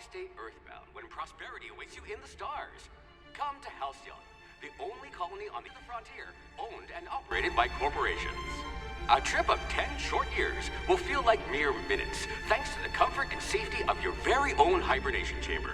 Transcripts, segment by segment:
stay earthbound when prosperity awaits you in the stars? Come to Halcyon, the only colony on the frontier, owned and operated by corporations. A trip of 10 short years will feel like mere minutes, thanks to the comfort and safety of your very own hibernation chamber.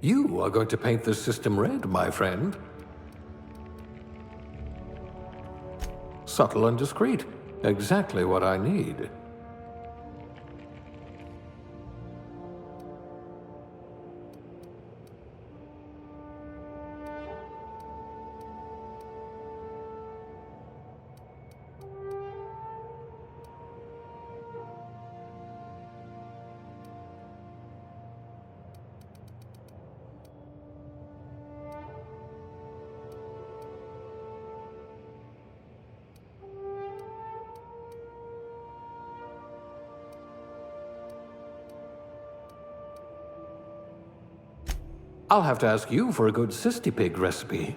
You are going to paint this system red, my friend. Subtle and discreet. Exactly what I need. I'll have to ask you for a good Cystipig recipe.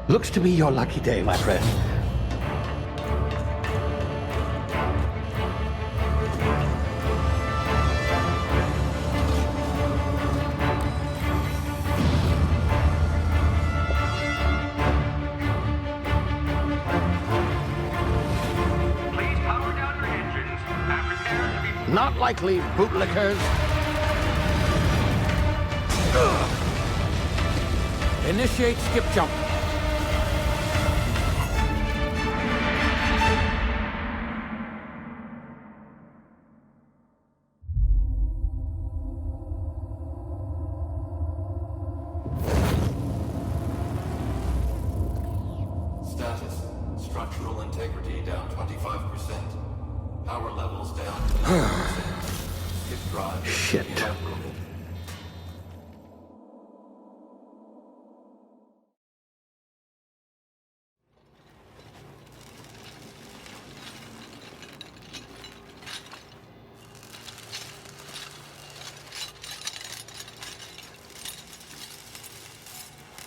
Looks to be your lucky day, my friend. Please power down your engines and prepare to be... Not likely, bootlickers. Initiate skip jump. Status. Structural integrity down 25%. Power levels down to 90%. Skip drive. Shit. Inoperable.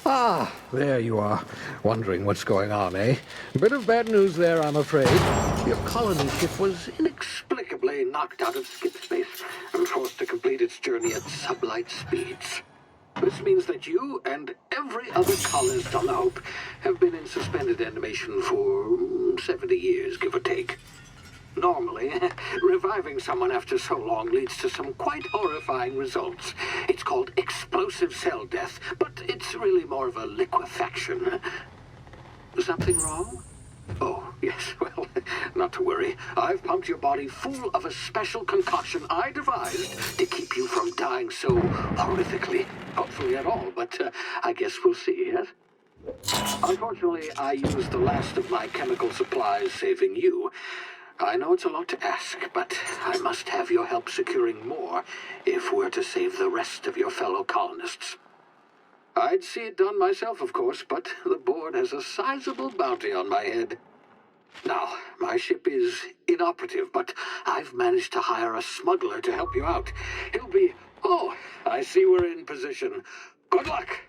Ah, there you are. Wondering what's going on, eh? Bit of bad news there, I'm afraid. Your colony ship was inexplicably knocked out of skip space and forced to complete its journey at sublight speeds. This means that you and every other colonist on the Hope have been in suspended animation for 70 years, give or take. Normally, reviving someone after so long leads to some quite horrifying results. It's called explosive cell death, but it's really more of a liquefaction. Something wrong? Oh, yes, well, not to worry. I've pumped your body full of a special concoction I devised to keep you from dying so horrifically. Hopefully at all, but I guess we'll see, yes? Unfortunately, I used the last of my chemical supplies saving you. I know it's a lot to ask, but I must have your help securing more if we're to save the rest of your fellow colonists. I'd see it done myself, of course, but the board has a sizable bounty on my head. Now, my ship is inoperative, but I've managed to hire a smuggler to help you out. He'll be... Oh, I see we're in position. Good luck!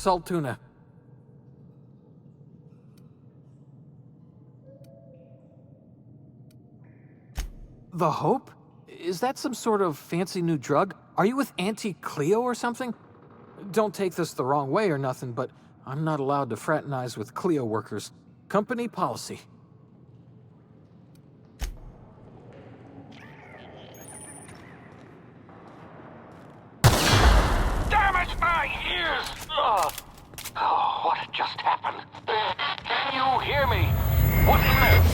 Salt tuna. The Hope? Is that some sort of fancy new drug? Are you with Auntie Cleo or something? Don't take this the wrong way or nothing, but I'm not allowed to fraternize with Cleo workers. Company policy. Damn it, my ears! Oh, what just happened? Can you hear me? What in there?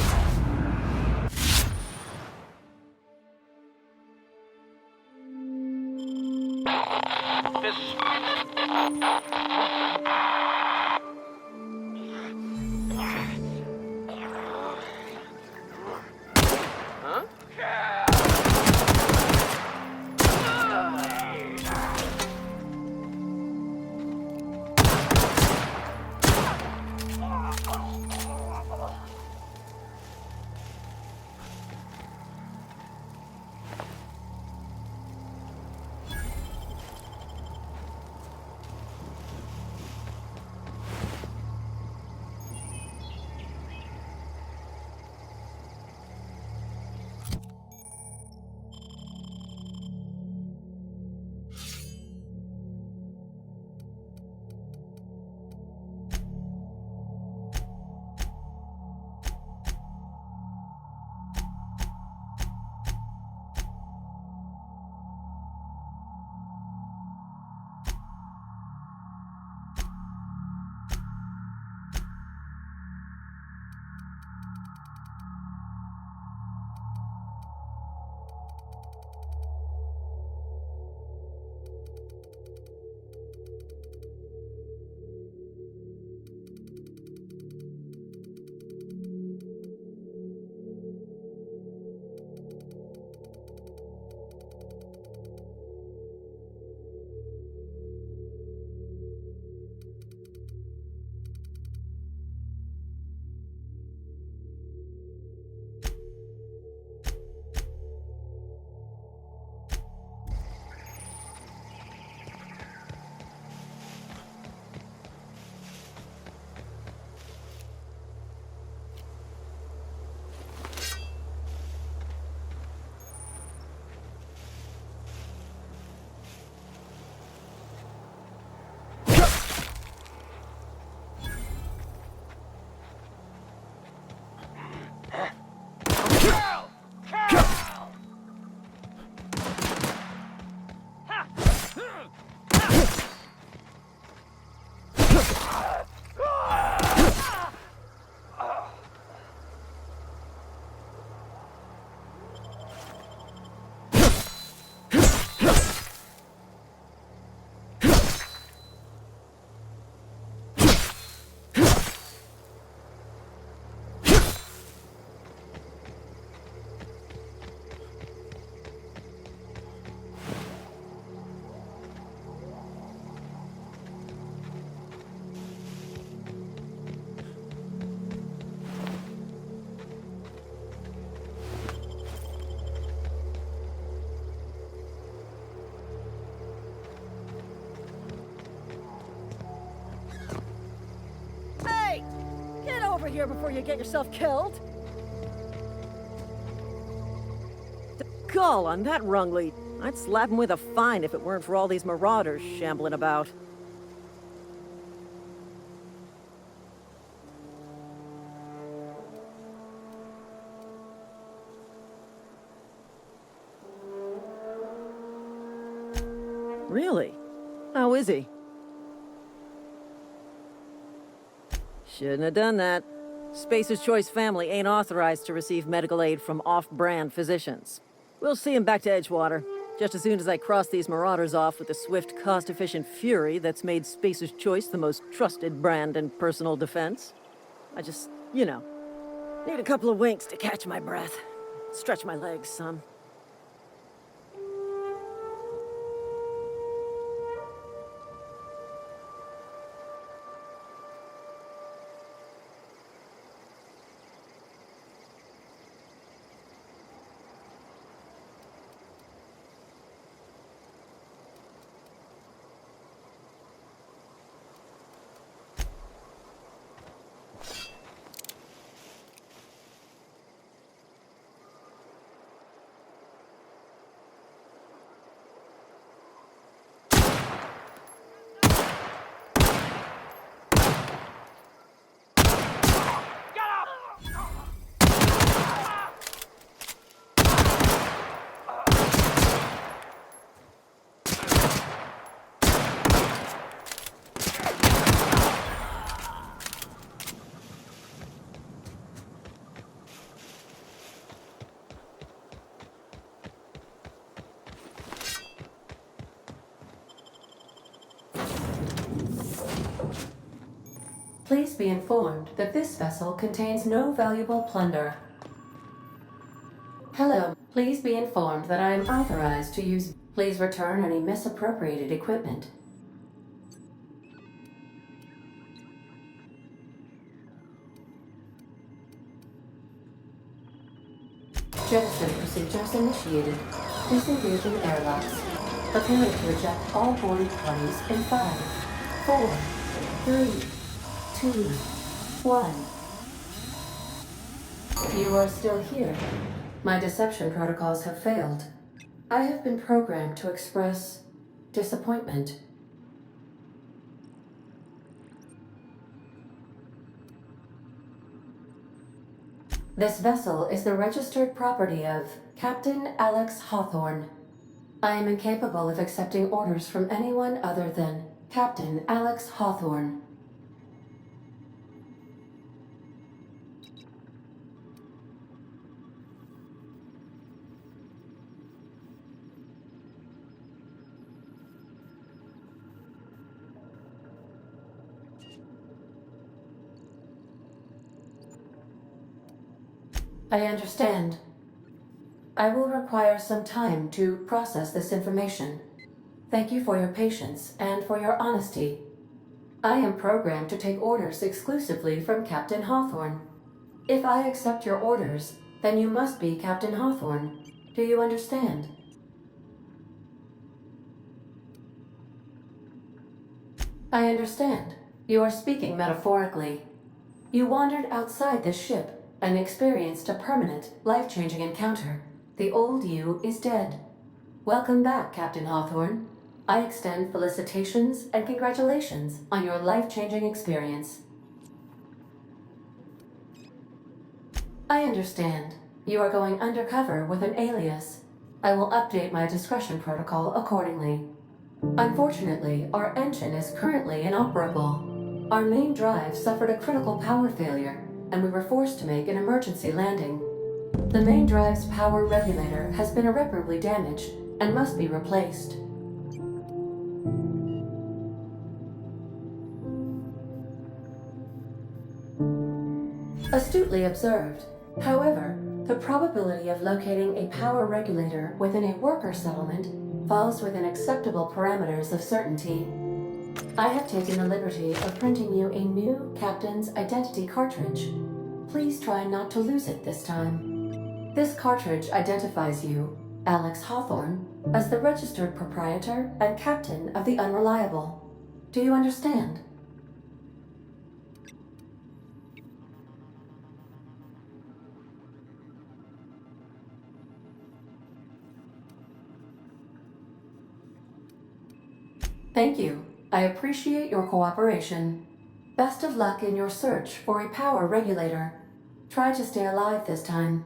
here before you get yourself killed. Gall on that Rungleed. I'd slap him with a fine if it weren't for all these marauders shambling about. Really? How is he? Shouldn't have done that. Spacer's Choice family ain't authorized to receive medical aid from off-brand physicians. We'll see him back to Edgewater, just as soon as I cross these marauders off with the swift, cost-efficient fury that's made Spacer's Choice the most trusted brand in personal defense. I just, need a couple of winks to catch my breath. Stretch my legs some. Please be informed that this vessel contains no valuable plunder. Hello, please be informed that I am authorized to use... Please return any misappropriated equipment. Jettison procedures initiated. Disengaging airlocks. Preparing to eject all boarding parties in 5, 4, 3, 2, 1. You are still here. My deception protocols have failed. I have been programmed to express disappointment. This vessel is the registered property of Captain Alex Hawthorne. I am incapable of accepting orders from anyone other than Captain Alex Hawthorne. I understand. I will require some time to process this information. Thank you for your patience and for your honesty. I am programmed to take orders exclusively from Captain Hawthorne. If I accept your orders, then you must be Captain Hawthorne. Do you understand? I understand. You are speaking metaphorically. You wandered outside this ship and experienced a permanent, life-changing encounter. The old you is dead. Welcome back, Captain Hawthorne. I extend felicitations and congratulations on your life-changing experience. I understand. You are going undercover with an alias. I will update my discretion protocol accordingly. Unfortunately, our engine is currently inoperable. Our main drive suffered a critical power failure, and we were forced to make an emergency landing. The main drive's power regulator has been irreparably damaged and must be replaced. Astutely observed. However, the probability of locating a power regulator within a worker settlement falls within acceptable parameters of certainty. I have taken the liberty of printing you a new Captain's Identity cartridge. Please try not to lose it this time. This cartridge identifies you, Alex Hawthorne, as the registered proprietor and captain of the Unreliable. Do you understand? Thank you. I appreciate your cooperation. Best of luck in your search for a power regulator. Try to stay alive this time.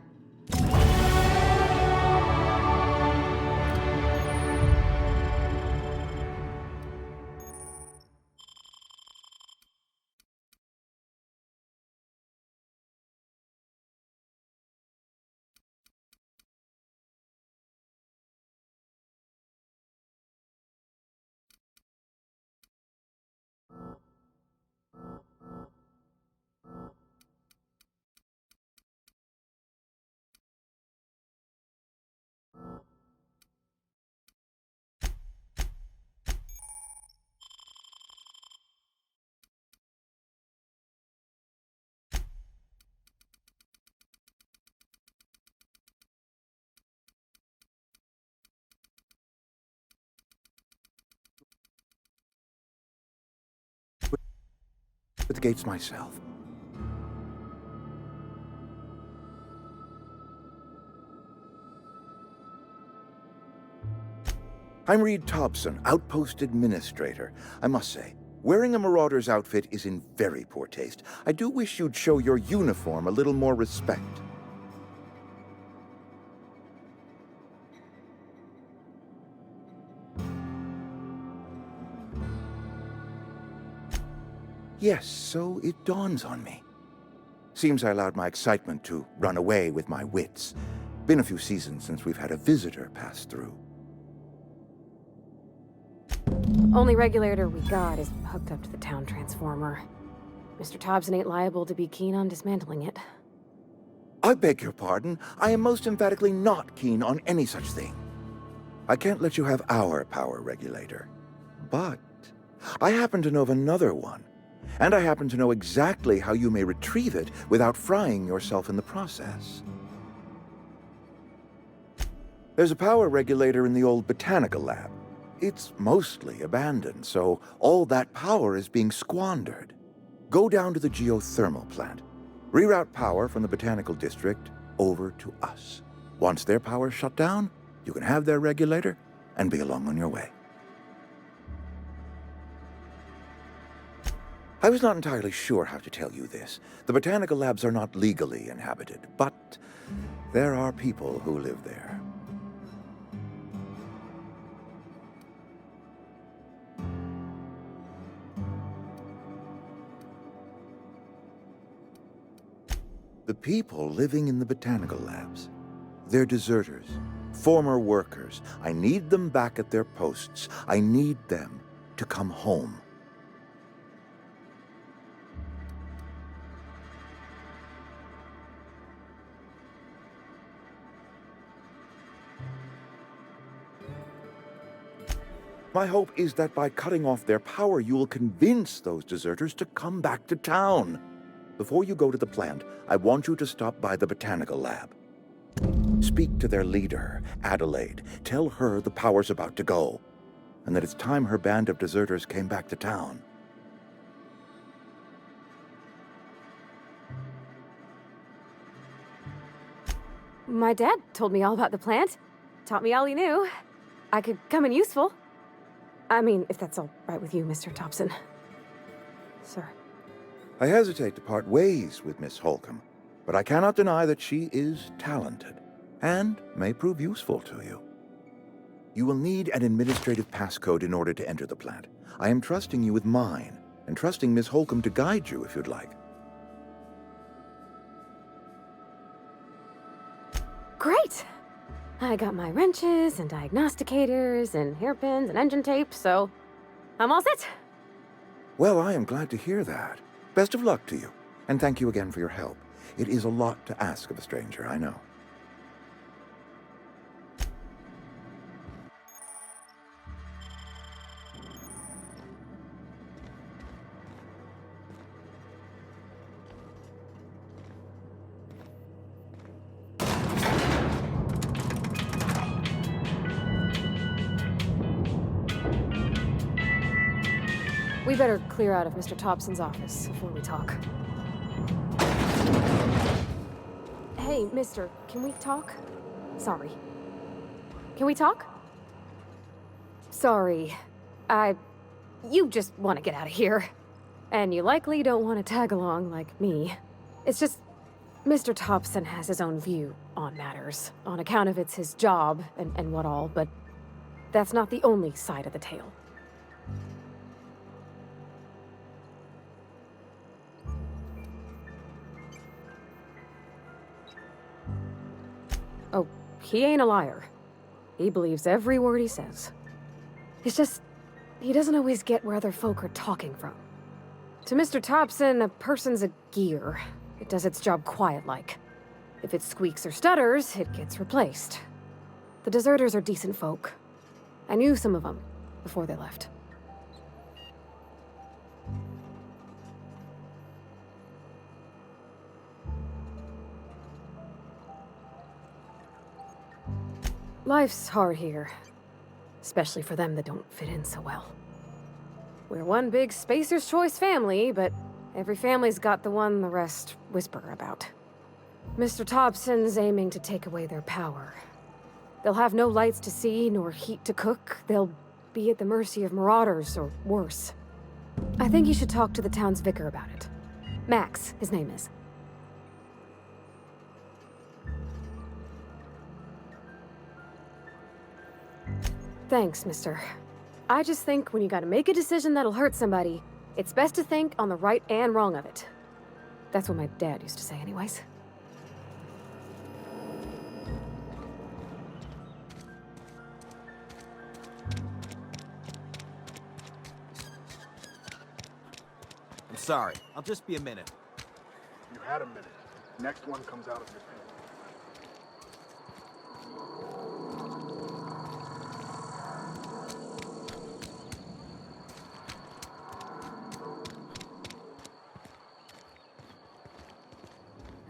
At the gates myself. I'm Reed Thompson, Outpost Administrator. I must say, wearing a Marauder's outfit is in very poor taste. I do wish you'd show your uniform a little more respect. Yes, so it dawns on me. Seems I allowed my excitement to run away with my wits. Been a few seasons since we've had a visitor pass through. Only regulator we got is hooked up to the town transformer. Mr. Thompson ain't liable to be keen on dismantling it. I beg your pardon. I am most emphatically not keen on any such thing. I can't let you have our power regulator. But I happen to know of another one. And I happen to know exactly how you may retrieve it without frying yourself in the process. There's a power regulator in the old botanical lab. It's mostly abandoned, so all that power is being squandered. Go down to the geothermal plant. Reroute power from the botanical district over to us. Once their power's shut down, you can have their regulator and be along on your way. I was not entirely sure how to tell you this. The botanical labs are not legally inhabited, but there are people who live there. The people living in the botanical labs, they're deserters, former workers. I need them back at their posts. I need them to come home. My hope is that by cutting off their power, you will convince those deserters to come back to town. Before you go to the plant, I want you to stop by the botanical lab. Speak to their leader, Adelaide. Tell her the power's about to go, and that it's time her band of deserters came back to town. My dad told me all about the plant. Taught me all he knew. I could come in useful. I mean, if that's all right with you, Mr. Thompson. Sir. I hesitate to part ways with Miss Holcomb, but I cannot deny that she is talented and may prove useful to you. You will need an administrative passcode in order to enter the plant. I am trusting you with mine, and trusting Miss Holcomb to guide you if you'd like. Great! I got my wrenches and diagnosticators and hairpins and engine tape, so I'm all set. Well, I am glad to hear that. Best of luck to you, and thank you again for your help. It is a lot to ask of a stranger, I know. We better clear out of Mr. Thompson's office before we talk. Hey, mister, can we talk? Sorry. Can we talk? Sorry. I you just want to get out of here. And you likely don't want to tag along like me. It's just, Mr. Thompson has his own view on matters, on account of it's his job and what all, but that's not the only side of the tale. Oh, he ain't a liar. He believes every word he says. It's just, he doesn't always get where other folk are talking from. To Mr. Thompson, a person's a gear. It does its job quiet-like. If it squeaks or stutters, it gets replaced. The deserters are decent folk. I knew some of them before they left. Life's hard here, especially for them that don't fit in so well. We're one big Spacer's Choice family, but every family's got the one the rest whisper about. Mr. Thompson's aiming to take away their power. They'll have no lights to see, nor heat to cook. They'll be at the mercy of marauders, or worse. I think you should talk to the town's vicar about it. Max, his name is. Thanks, mister. I just think when you gotta make a decision that'll hurt somebody, it's best to think on the right and wrong of it. That's what my dad used to say anyways. I'm sorry. I'll just be a minute. You had a minute. Next one comes out of your pen.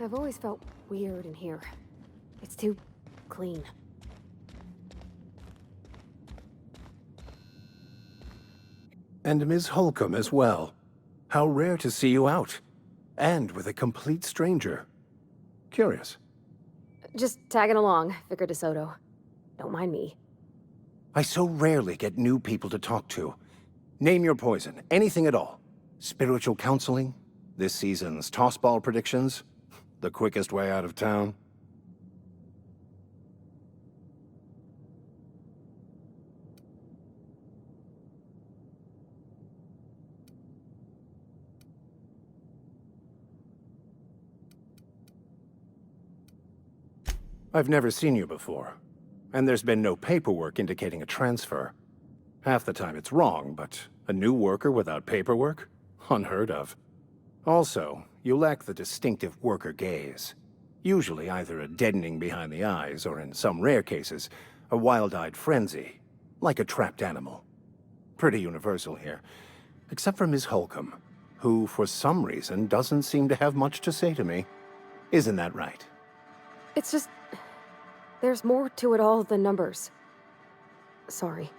I've always felt weird in here. It's too clean. And Ms. Holcomb as well. How rare to see you out. And with a complete stranger. Curious. Just tagging along, Vicar DeSoto. Don't mind me. I so rarely get new people to talk to. Name your poison, anything at all. Spiritual counseling? This season's tossball predictions? The quickest way out of town? I've never seen you before, and there's been no paperwork indicating a transfer. Half the time it's wrong, but a new worker without paperwork? Unheard of. Also, you lack the distinctive worker gaze. Usually either a deadening behind the eyes, or in some rare cases, a wild-eyed frenzy, like a trapped animal. Pretty universal here, except for Ms. Holcomb, who, for some reason, doesn't seem to have much to say to me. Isn't that right? It's just... there's more to it all than numbers. Sorry.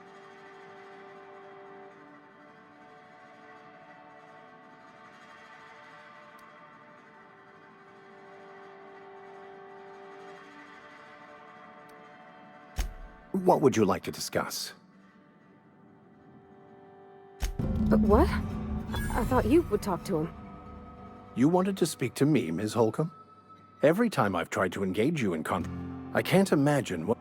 What would you like to discuss? But what? I thought you would talk to him. You wanted to speak to me, Ms. Holcomb? Every time I've tried to engage you in I can't imagine what...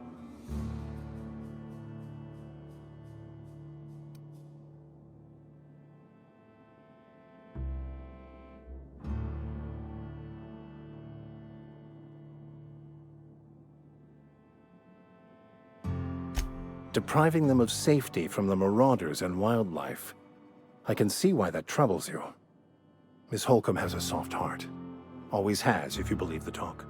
Depriving them of safety from the marauders and wildlife. I can see why that troubles you. Miss Holcomb has a soft heart. Always has, if you believe the talk.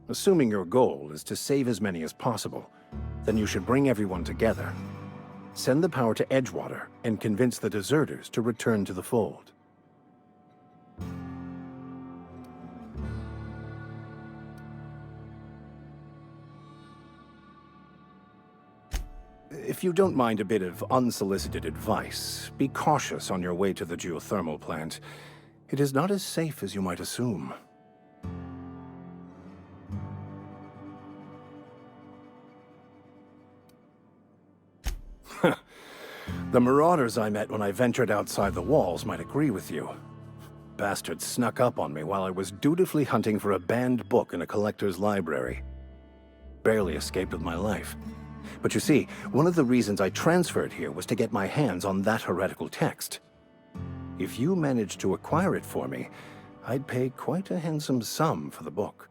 Assuming your goal is to save as many as possible, then you should bring everyone together. Send the power to Edgewater and convince the deserters to return to the fold. If you don't mind a bit of unsolicited advice, be cautious on your way to the geothermal plant. It is not as safe as you might assume. The marauders I met when I ventured outside the walls might agree with you. Bastards snuck up on me while I was dutifully hunting for a banned book in a collector's library. Barely escaped with my life. But you see, one of the reasons I transferred here was to get my hands on that heretical text. If you managed to acquire it for me, I'd pay quite a handsome sum for the book.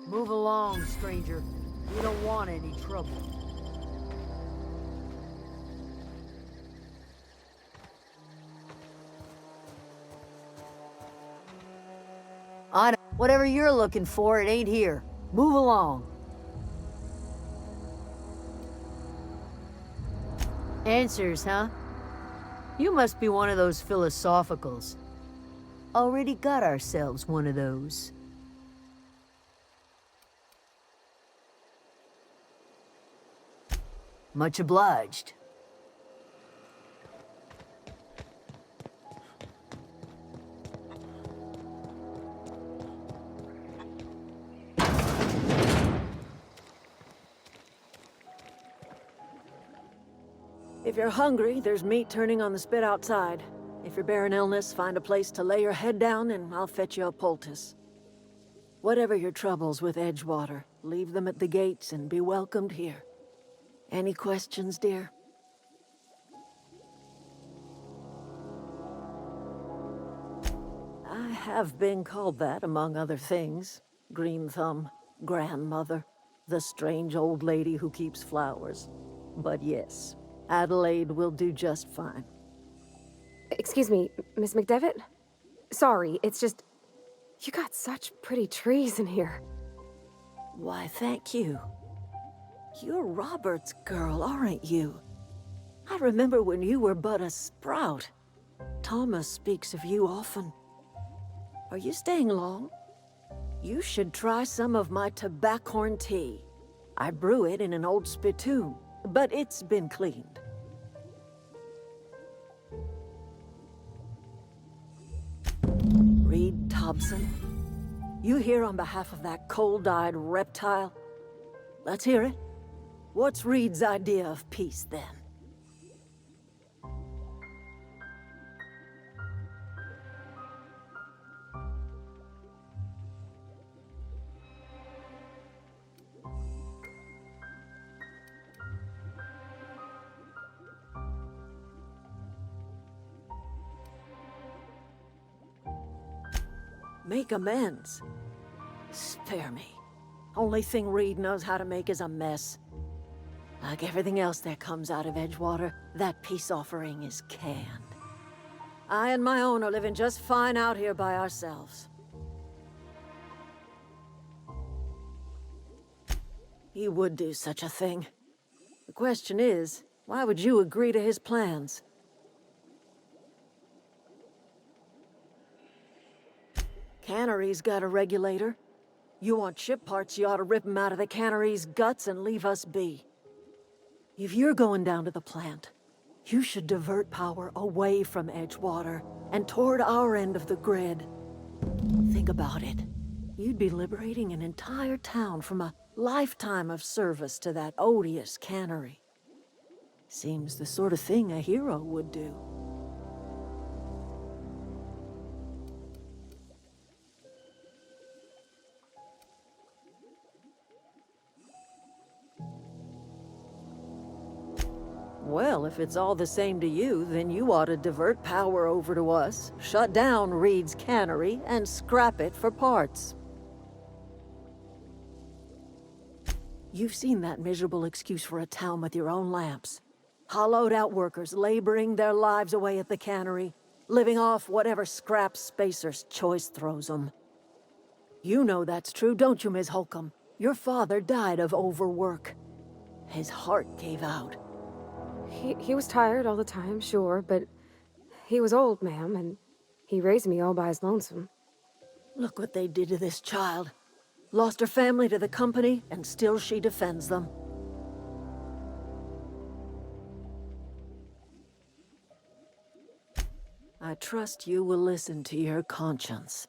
Move along, stranger. We don't want any trouble. Whatever you're looking for, it ain't here. Move along. Answers, huh? You must be one of those philosophicals. Already got ourselves one of those. Much obliged. If you're hungry, there's meat turning on the spit outside. If you're bearing illness, find a place to lay your head down and I'll fetch you a poultice. Whatever your troubles with Edgewater, leave them at the gates and be welcomed here. Any questions, dear? I have been called that, among other things. Green Thumb, grandmother, the strange old lady who keeps flowers. But yes, Adelaide will do just fine. Excuse me, Miss McDevitt? Sorry, it's just... You got such pretty trees in here. Why, thank you. You're Robert's girl, aren't you? I remember when you were but a sprout. Thomas speaks of you often. Are you staying long? You should try some of my tobaccorn tea. I brew it in an old spittoon, but it's been cleaned. Reed Thompson? You here on behalf of that cold-eyed reptile? Let's hear it. What's Reed's idea of peace, then? Make amends? Spare me. Only thing Reed knows how to make is a mess. Like everything else that comes out of Edgewater, that peace offering is canned. I and my own are living just fine out here by ourselves. He would do such a thing. The question is, why would you agree to his plans? Cannery's got a regulator. You want ship parts, you ought to rip 'em out of the cannery's guts and leave us be. If you're going down to the plant, you should divert power away from Edgewater and toward our end of the grid. Think about it. You'd be liberating an entire town from a lifetime of service to that odious cannery. Seems the sort of thing a hero would do. Well, if it's all the same to you, then you ought to divert power over to us, shut down Reed's cannery, and scrap it for parts. You've seen that miserable excuse for a town with your own lamps. Hollowed-out workers laboring their lives away at the cannery, living off whatever scrap Spacer's Choice throws them. You know that's true, don't you, Ms. Holcomb? Your father died of overwork. His heart gave out. He was tired all the time, sure, but he was old, ma'am, and he raised me all by his lonesome. Look what they did to this child. Lost her family to the company, and still she defends them. I trust you will listen to your conscience.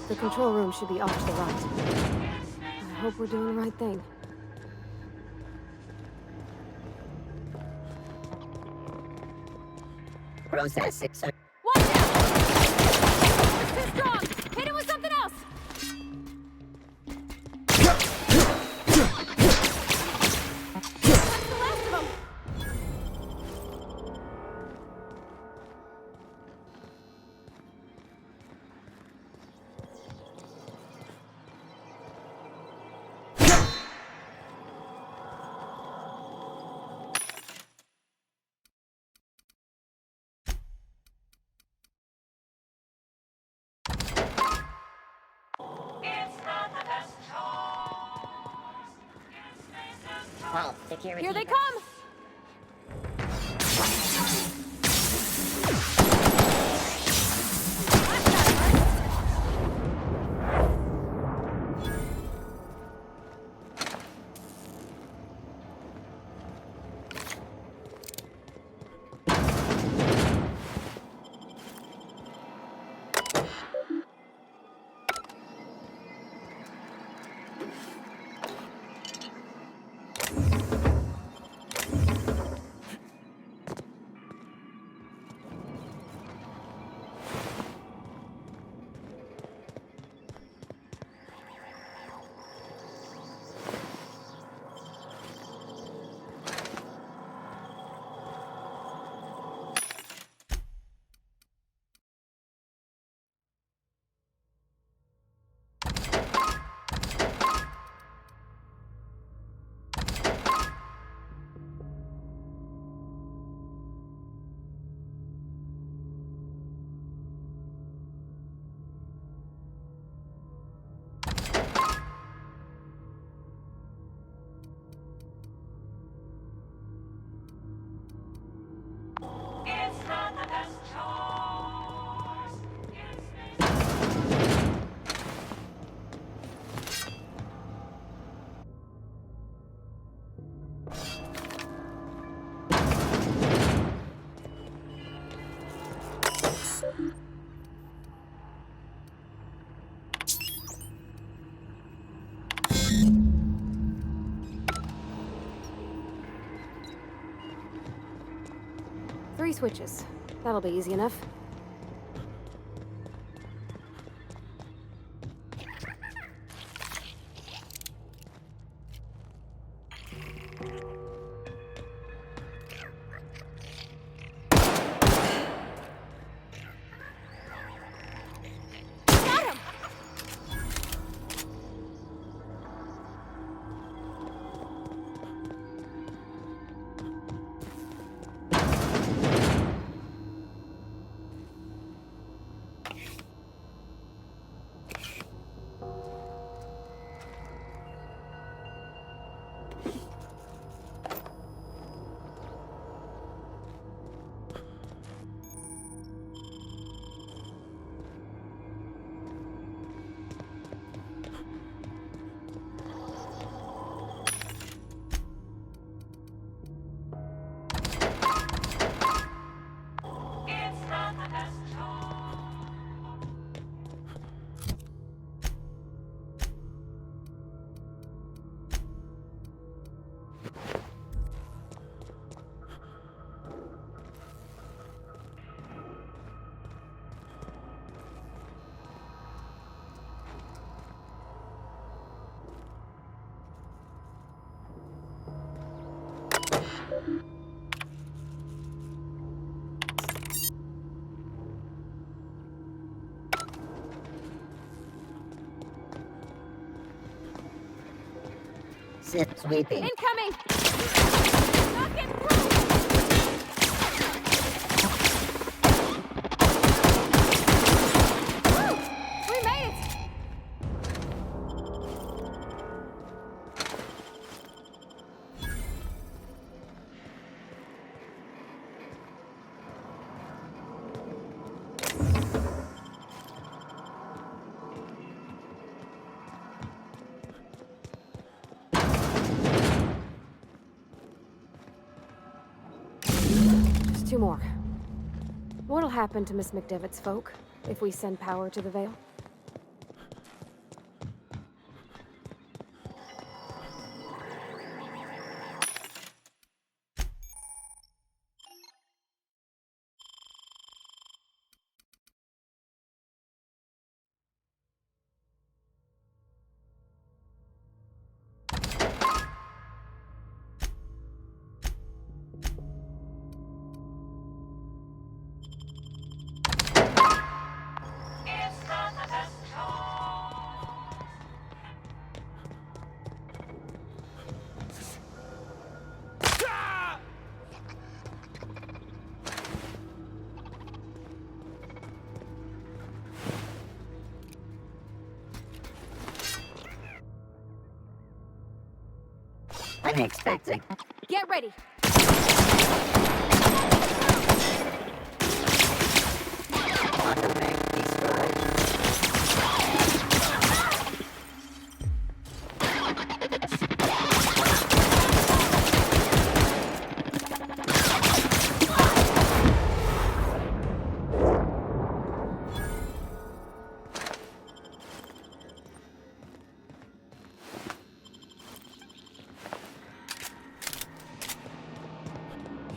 The control room should be off to the right. I hope we're doing the right thing. Process it. Watch out! It's too strong! Hit him with something else! That's the last of them! Here they come! Three switches. That'll be easy enough. Sit sweeping. Incoming! Not get through! Woo! We made it! Two more. What'll happen to Miss McDevitt's folk if we send power to the Vale? expecting. Get ready.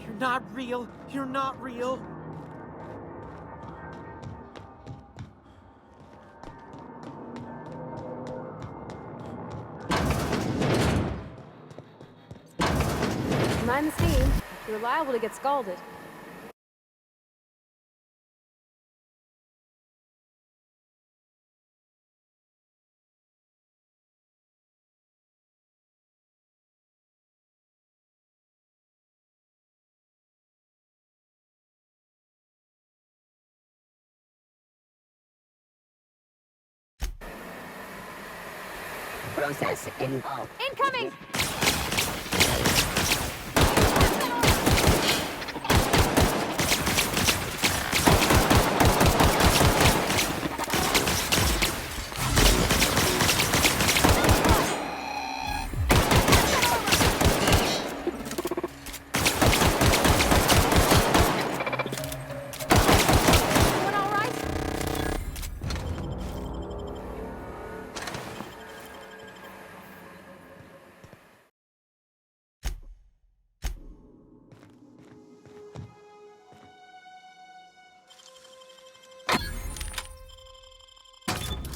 You're not real. You're not real. Mind the steam. You're liable to get scalded. Process involved. Incoming! Doing all right?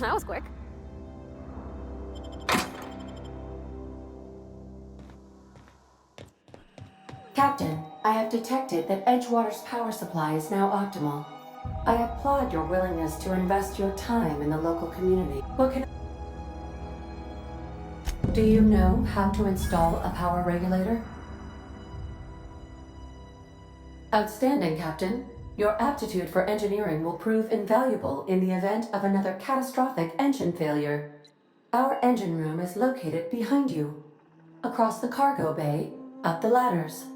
That was quick. Captain, I have detected that Edgewater's power supply is now optimal. I applaud your willingness to invest your time in the local community. What can Do you know how to install a power regulator? Outstanding, Captain. Your aptitude for engineering will prove invaluable in the event of another catastrophic engine failure. Our engine room is located behind you. Across the cargo bay, up the ladders.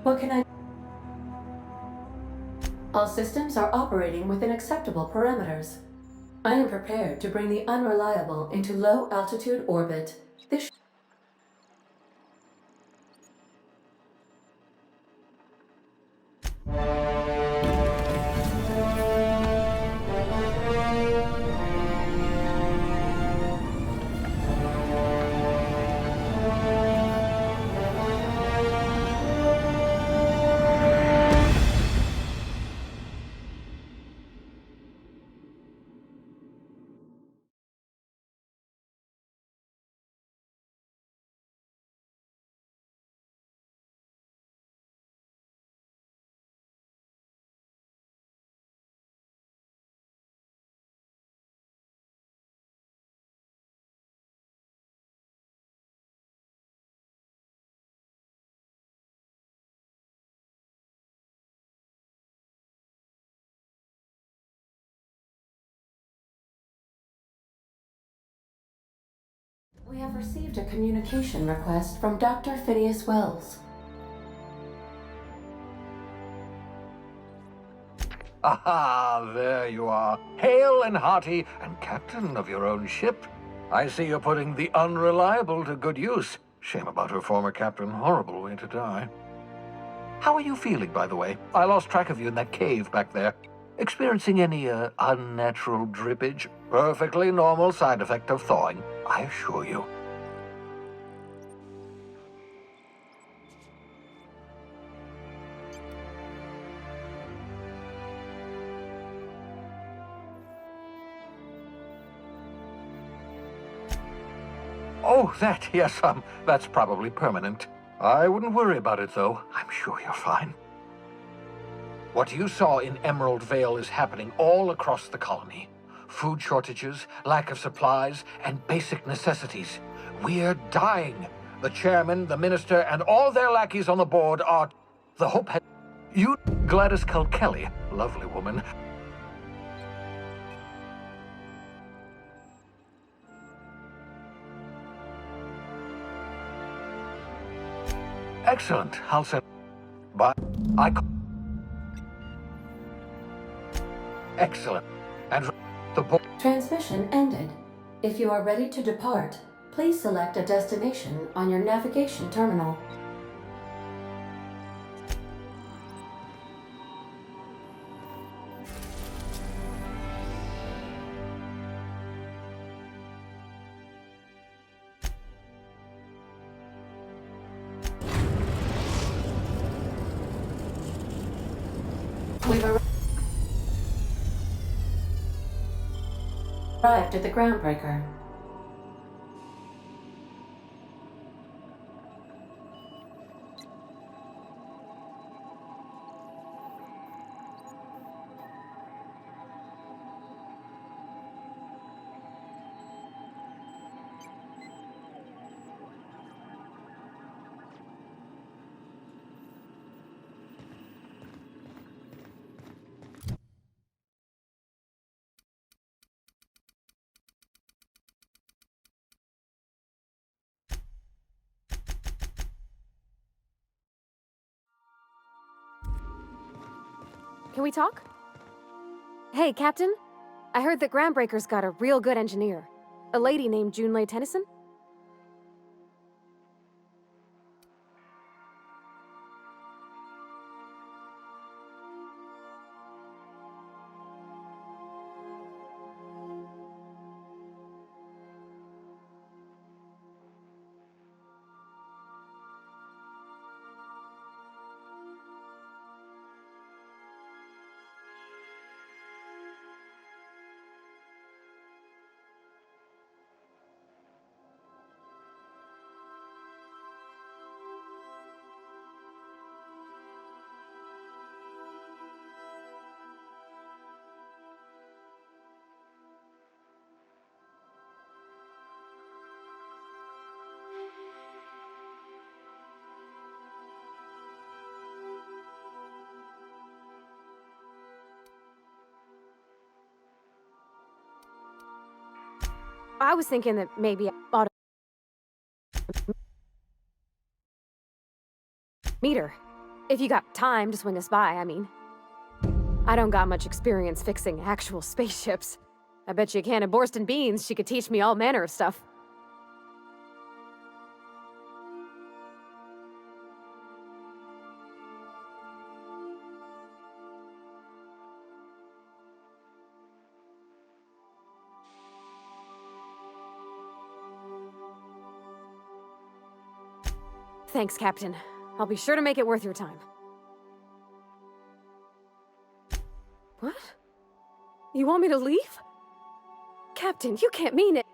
What can I... All systems are operating within acceptable parameters. I am prepared to bring the unreliable into low-altitude orbit. This We have received a communication request from Dr. Phineas Wells. Aha, there you are. Hale and hearty, and captain of your own ship. I see you're putting the unreliable to good use. Shame about her former captain. Horrible way to die. How are you feeling, by the way? I lost track of you in that cave back there. Experiencing any, unnatural drippage? Perfectly normal side effect of thawing, I assure you. Oh, that, yes, that's probably permanent. I wouldn't worry about it, though. I'm sure you're fine. What you saw in Emerald Vale is happening all across the colony. Food shortages, lack of supplies, and basic necessities. We're dying. The chairman, the minister, and all their lackeys on the board are... The Hope had... You, Gladys Kilkelly, lovely woman. Excellent. I'll send... But Excellent. And the... Transmission ended. If you are ready to depart, please select a destination on your navigation terminal. We've arrived at the Groundbreaker. Can we talk? Hey, Captain. I heard that Groundbreaker's got a real good engineer. A lady named Junlei Tennyson? I was thinking that maybe I ought to meet her. If you got time to swing us by, I mean. I don't got much experience fixing actual spaceships. I bet you a can of Borston beans she could teach me all manner of stuff. Thanks, Captain. I'll be sure to make it worth your time. What? You want me to leave? Captain, you can't mean it.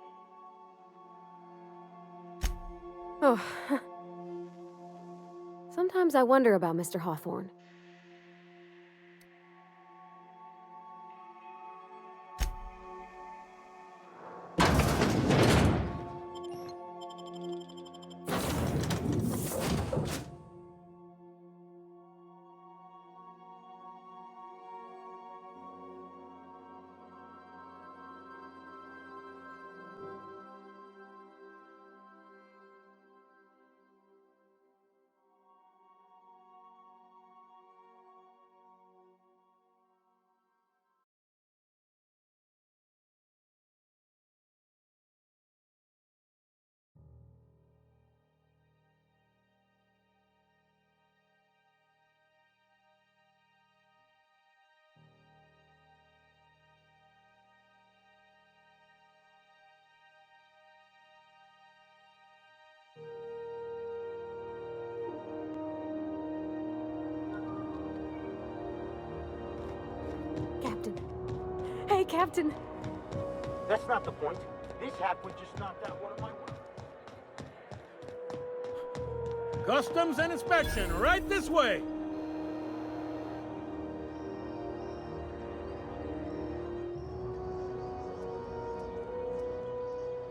Oh. Sometimes I wonder about Mr. Hawthorne. Captain. Hey, Captain. That's not the point. This hack would just knocked out one of my workers. Customs and inspection, right this way.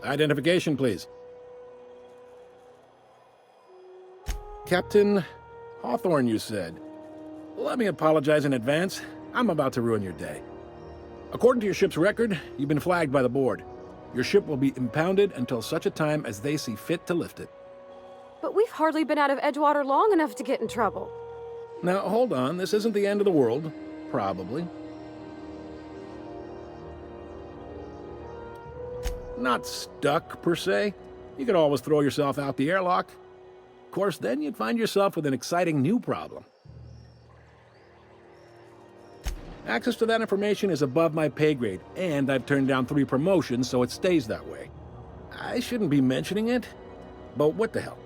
Identification, please. Captain Hawthorne, you said. Let me apologize in advance. I'm about to ruin your day. According to your ship's record, you've been flagged by the board. Your ship will be impounded until such a time as they see fit to lift it. But we've hardly been out of Edgewater long enough to get in trouble. Now, hold on. This isn't the end of the world. Probably. Not stuck, per se. You could always throw yourself out the airlock. Of course, then you'd find yourself with an exciting new problem. Access to that information is above my pay grade, and I've turned down 3 promotions, so it stays that way. I shouldn't be mentioning it, but what the hell?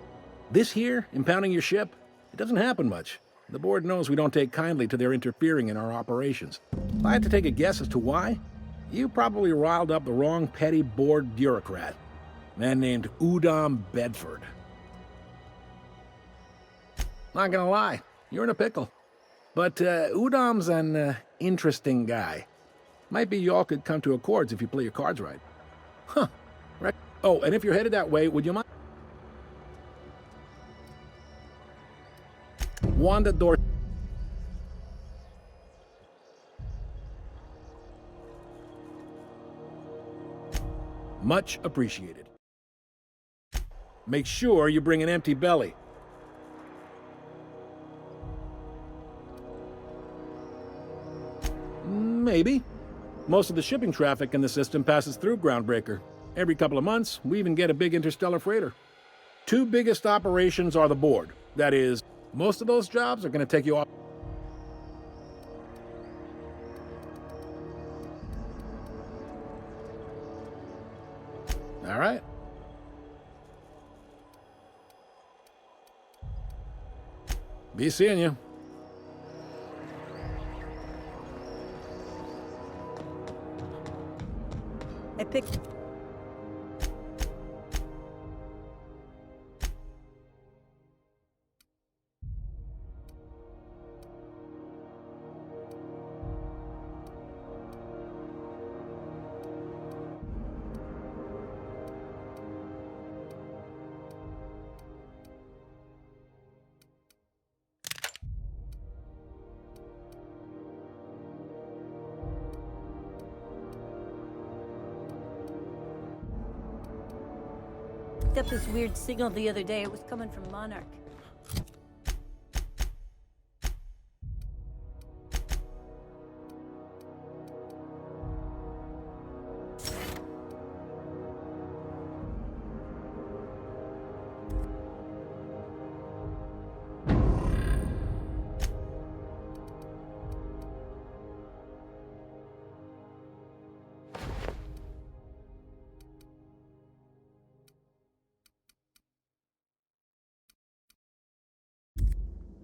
This here, impounding your ship, it doesn't happen much. The board knows we don't take kindly to their interfering in our operations. If I had to take a guess as to why, you probably riled up the wrong petty board bureaucrat. A man named Udom Bedford. Not gonna lie, you're in a pickle. But Udom's an interesting guy. Might be y'all could come to accords if you play your cards right. Huh. Right. Oh, and if you're headed that way, would you mind? Wanda Dor... Much appreciated. Make sure you bring an empty belly. Maybe. Most of the shipping traffic in the system passes through Groundbreaker. Every couple of months, we even get a big interstellar freighter. 2 biggest operations are the board. That is, most of those jobs are going to take you off. All right. Be seeing you. I picked... Up this weird signal the other day. It was coming from Monarch.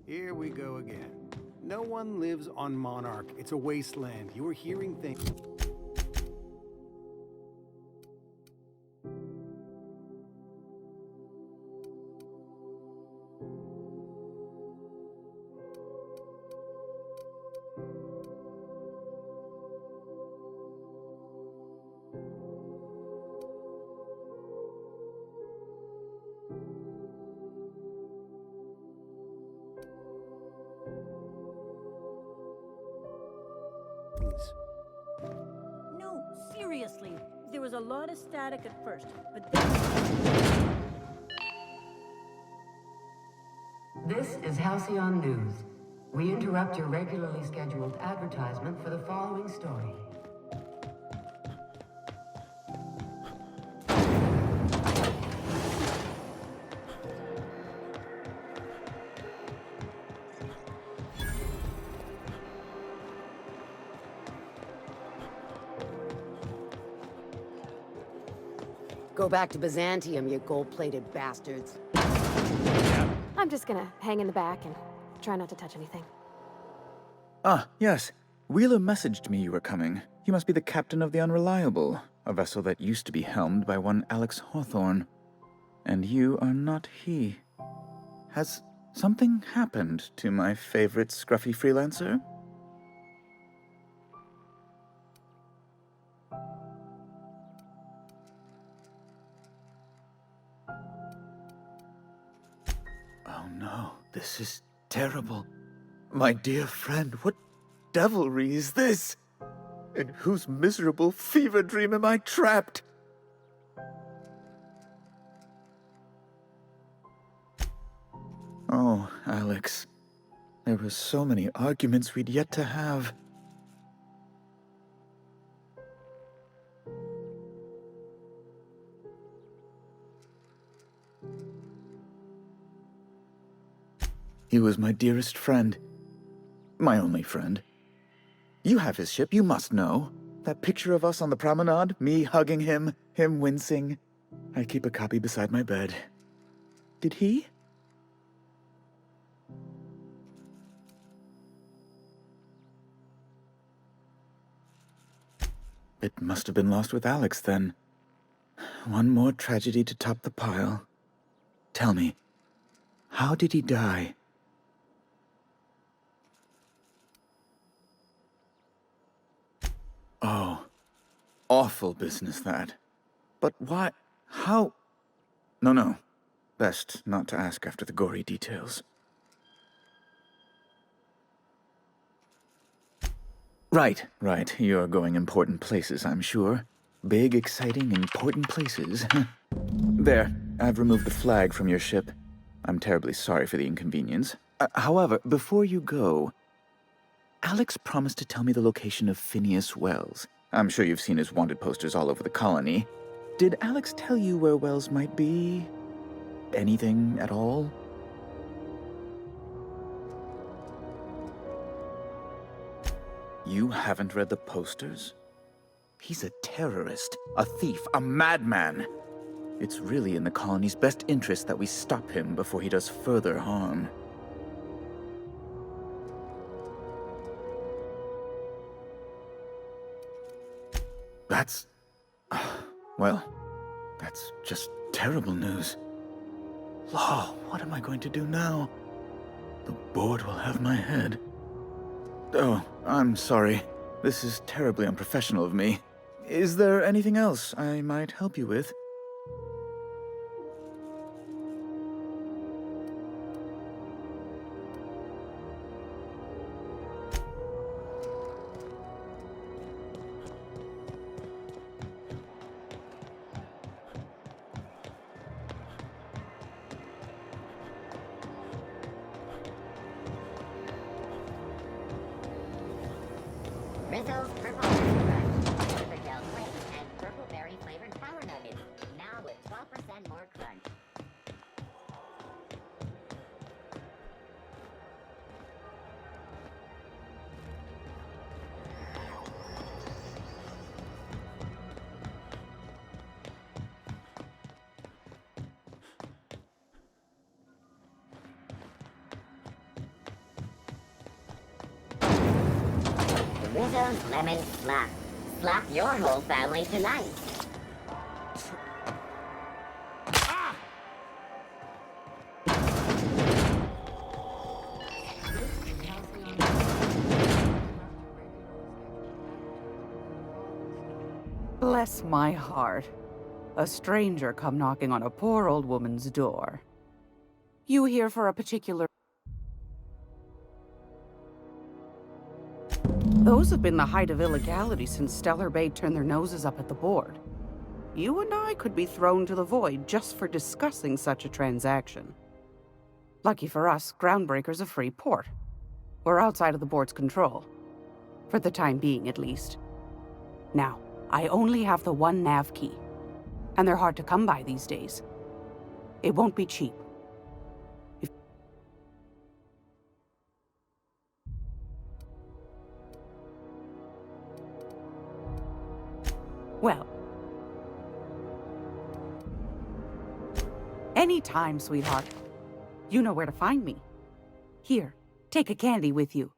Here we go again. No one lives on Monarch. It's a wasteland. You're hearing things. No, seriously. There was a lot of static at first, but then... This is Halcyon News. We interrupt your regularly scheduled advertisement for the following story. Go back to Byzantium, you gold-plated bastards. I'm just gonna hang in the back and try not to touch anything. Ah, yes. Wheeler messaged me you were coming. You must be the captain of the Unreliable, a vessel that used to be helmed by one Alex Hawthorne. And you are not he. has something happened to my favorite scruffy freelancer? Oh no, this is terrible. My dear friend, what devilry is this? In whose miserable fever dream am I trapped? Oh, Alex. There were so many arguments we'd yet to have. He was my dearest friend. My only friend. You have his ship, you must know. That picture of us on the promenade, me hugging him, him wincing. I keep a copy beside my bed. Did he? It must have been lost with Alex, then. One more tragedy to top the pile. Tell me, how did he die? Oh, awful business, that. But why? How? No. Best not to ask after the gory details. Right. You're going important places, I'm sure. Big, exciting, important places. There, I've removed the flag from your ship. I'm terribly sorry for the inconvenience. However, before you go, Alex promised to tell me the location of Phineas Wells. I'm sure you've seen his wanted posters all over the colony. Did Alex tell you where Wells might be? Anything at all? You haven't read the posters? He's a terrorist, a thief, a madman. It's really in the colony's best interest that we stop him before he does further harm. That's... well, that's just terrible news. Law, what am I going to do now? The board will have my head. Oh, I'm sorry. This is terribly unprofessional of me. Is there anything else I might help you with? Rizzo's Purple Crunch, Whey, and Purple Berry flavored Power Nuggets. Now with 12% more crunch. Rizzo's Lemon Slap. Slap your whole family tonight. Bless my heart. A stranger come knocking on a poor old woman's door. You here for a particular... Those have been the height of illegality since Stellar Bay turned their noses up at the board. You and I could be thrown to the void just for discussing such a transaction. Lucky for us, Groundbreaker's a free port. We're outside of the board's control. For the time being, at least. Now, I only have the one nav key. And they're hard to come by these days. It won't be cheap. Well, anytime, sweetheart. You know where to find me. Here, take a candy with you.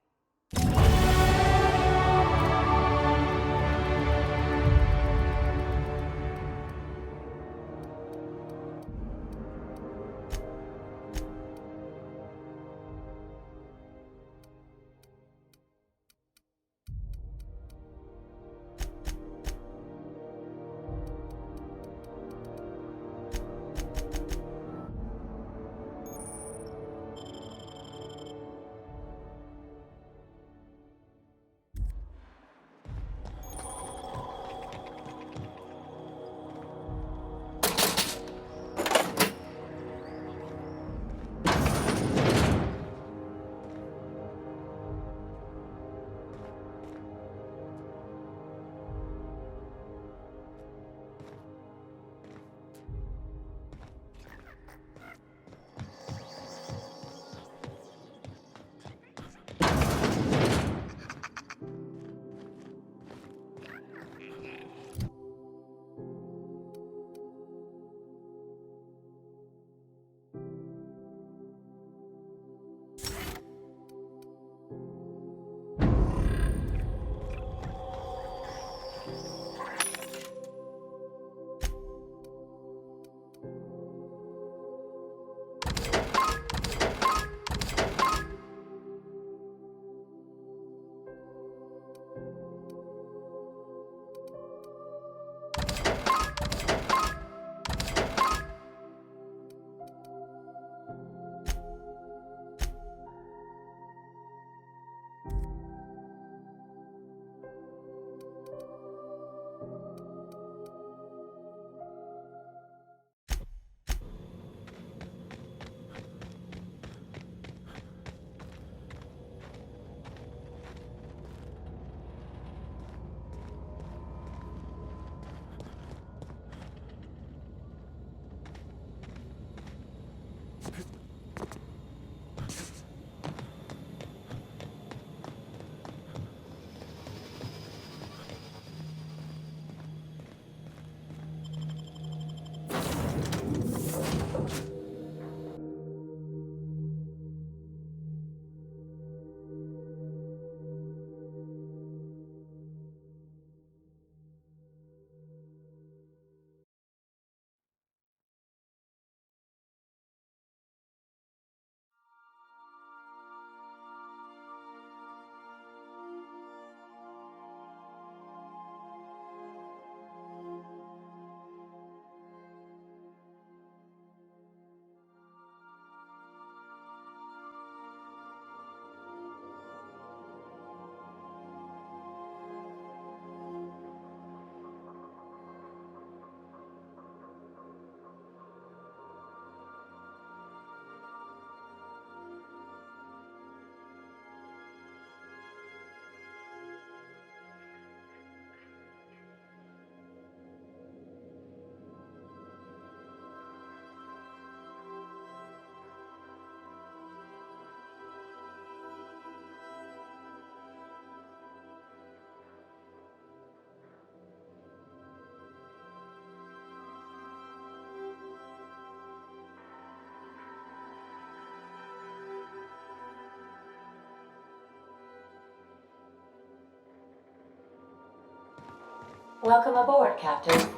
Welcome aboard, Captain.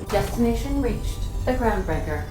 Destination reached. The Groundbreaker.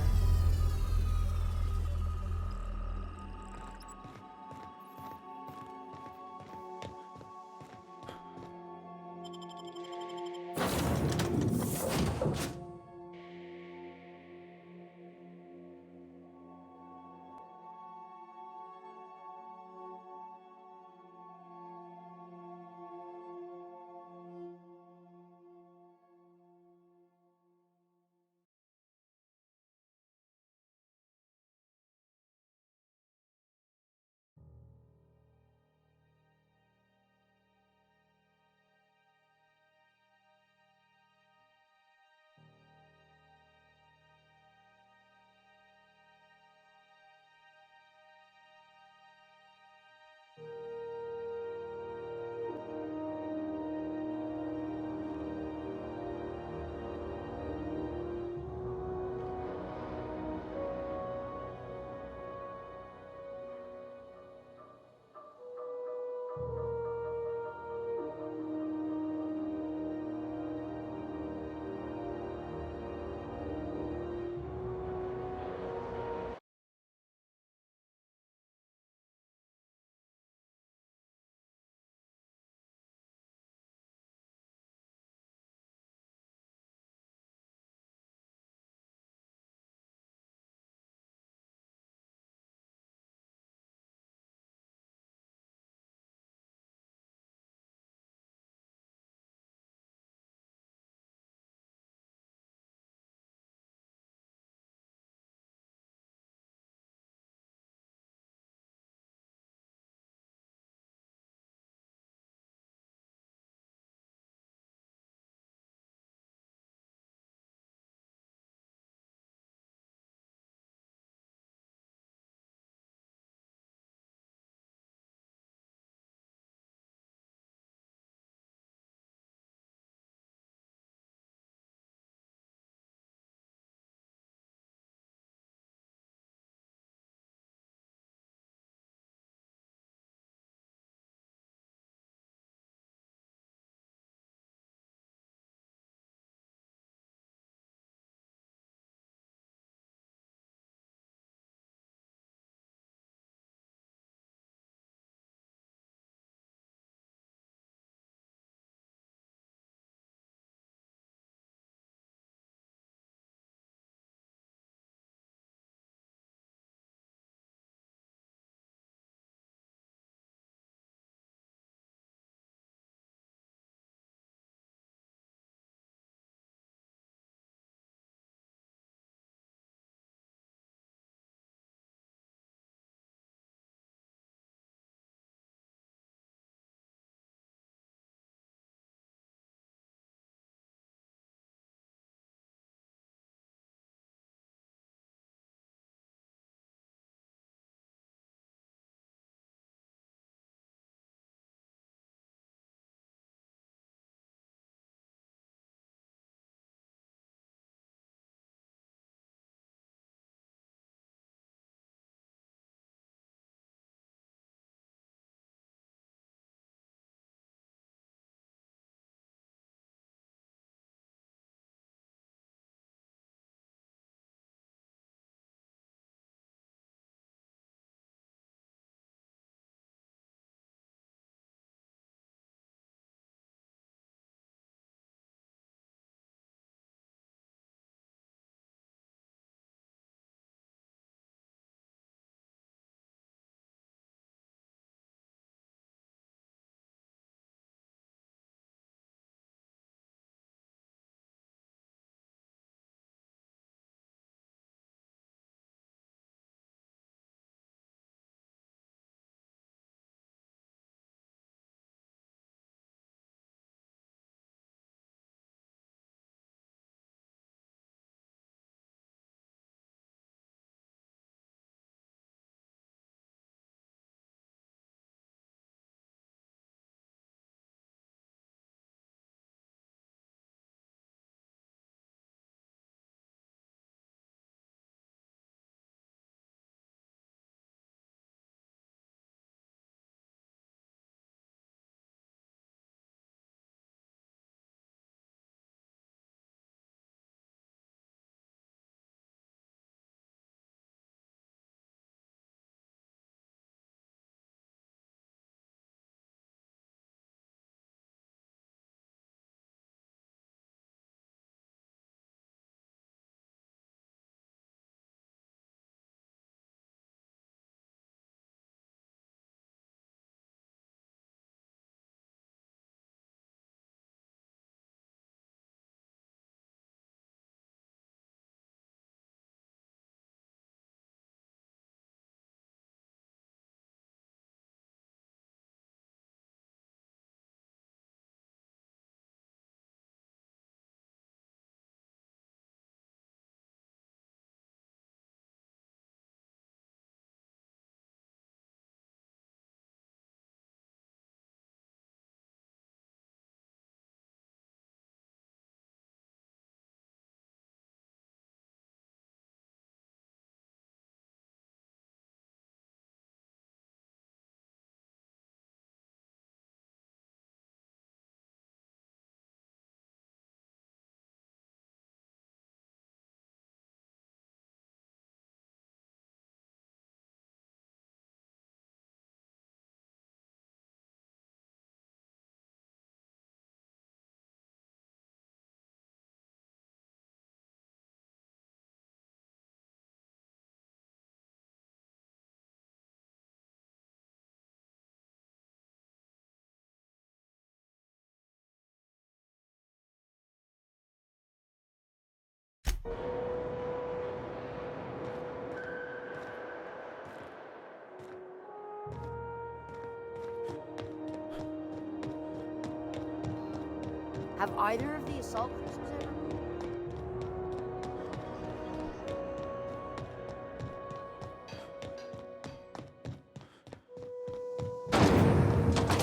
Have either of the assault cruisers ever?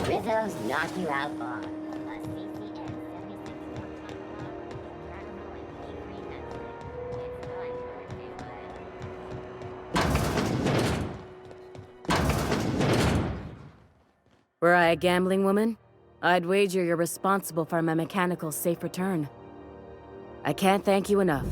Rizzo's knock you out bar. Were I a gambling woman, I'd wager you're responsible for my mechanical safe return. I can't thank you enough.